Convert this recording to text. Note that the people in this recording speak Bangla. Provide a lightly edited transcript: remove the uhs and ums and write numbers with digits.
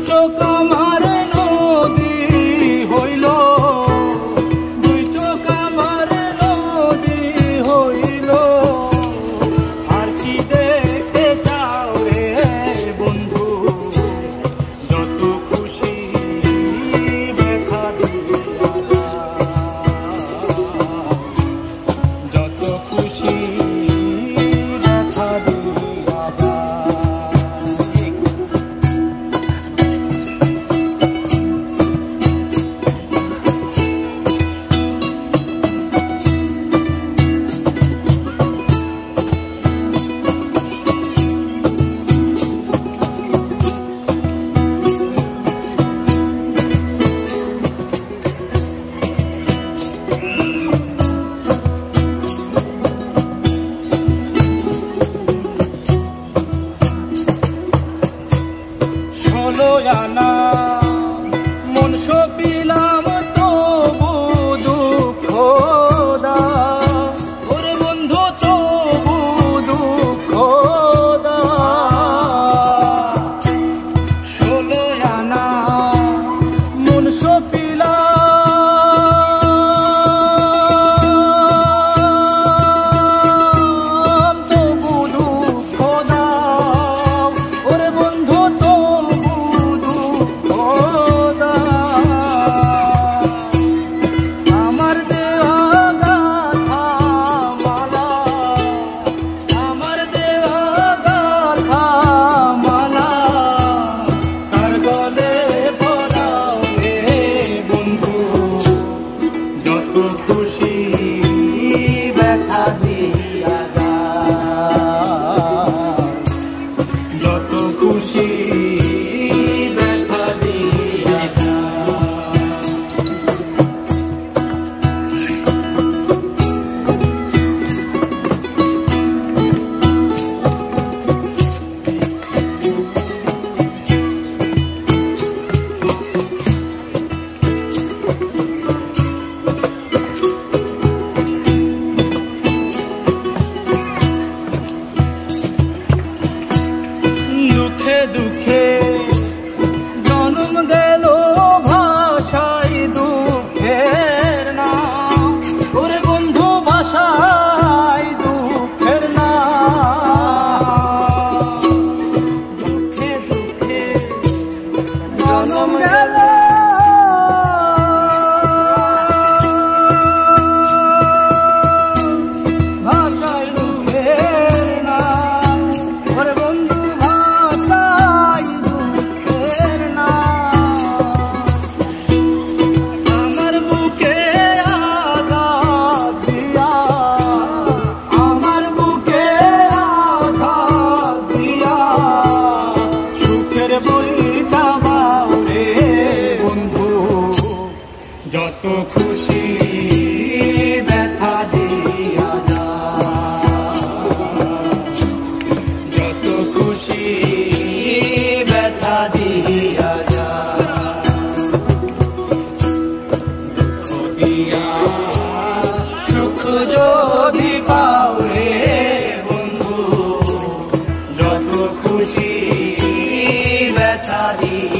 চোখ আমার নদী হইল, দুই চোখ আমার নদী হইল। আর কি দেখতে চাও রে বন্ধু, যত খুশি দেখা দিয়া যত খুশি দেখা দিয়া। আনা মন সপিলাম তবু দুঃখ দা, ওরে বন্ধু তবু দুঃখ দা। 16 আনা মন সপিলাম তবু দুঃখ দাও, ওরে বন্ধু খুশি ব্যথা দিয়া যা, যত খুশি ব্যথা দিয়া যা। দুঃখে জন্ম গেল ভাষায় দুঃখের নাম, ওরে বন্ধু ভাষায় দুঃখের নাম। দুঃখে দুঃখে জন্ম গেল ভাষায় দুঃখের নাম, ওরে বন্ধু যত খুশি ব্যথা দিয়া যা, যত খুশি ব্যথা দিয়া যা। দুঃখ দিয়া সুখ যদি পাও রে বন্ধু, যত খুশি ব্যথা দিয়া।